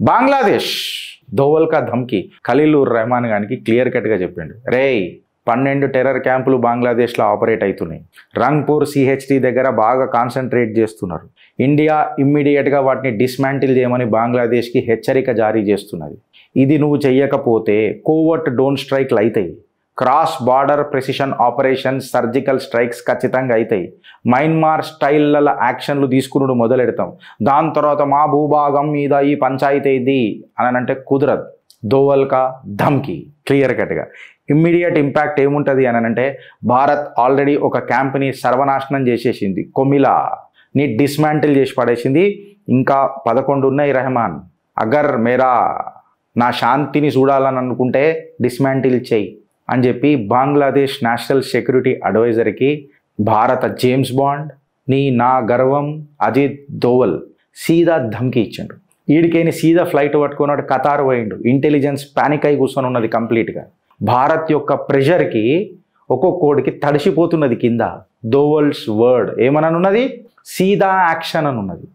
బంగ్లాదేశ్ దోవల్ కా ధమ్కి ఖలీలుర్ రెహమాన్ గానికి క్లియర్ కట్గా చెప్పిండు, రేయ్ 12 టెర్రర్ క్యాంపులు బంగ్లాదేశ్లో ఆపరేట్ అవుతున్నాయి. రంగ్పూర్ సిహెచ్టి దగ్గర బాగా కాన్సన్ట్రేట్ చేస్తున్నారు. ఇండియా ఇమ్మీడియట్గా వాటిని డిస్మాంటిల్ చేయమని బంగ్లాదేశ్కి హెచ్చరిక జారీ చేస్తున్నది. ఇది నువ్వు చెయ్యకపోతే కోవర్ట్ డ్రోన్ స్ట్రైక్లు అవుతాయి, cross border precision operations, surgical strikes ఖచ్చితంగా అవుతాయి. మయన్మార్ స్టైల్ల యాక్షన్లు తీసుకున్నాడు మొదలెడతాం, దాని తర్వాత మా భూభాగం మీద ఈ పంచాయతీ ఇది అని అంటే కుదరదు. దోవల్ కా ధమ్కి క్లియర్ కట్గా. ఇమ్మీడియట్ ఇంపాక్ట్ ఏముంటుంది అని అంటే, భారత్ ఆల్రెడీ ఒక క్యాంప్ని సర్వనాశనం చేసేసింది, కొమిలాని డిస్మాంటిల్ చేసి పడేసింది. ఇంకా 11 ఉన్నాయి రెహమాన్. అగర్ నా శాంతిని చూడాలని అనుకుంటే డిస్మాంటిల్ చేయి అని చెప్పి బంగ్లాదేశ్ నేషనల్ సెక్యూరిటీ అడ్వైజర్కి భారత జేమ్స్ బాండ్ నా గర్వం అజిత్ దోవల్ సీదా ధమ్కి ఇచ్చిండు. ఈడికైనా సీదా ఫ్లైట్ పట్టుకున్నాడు, ఖతార్ పోయిండు. ఇంటెలిజెన్స్ ప్యానిక్ అయి కూర్చొని ఉన్నది కంప్లీట్గా. భారత్ యొక్క ప్రెషర్కి ఒక్కొక్కడికి తడిసిపోతున్నది కింద. దోవల్స్ వర్డ్ ఏమననున్నది, సీదా యాక్షన్ అని ఉన్నది.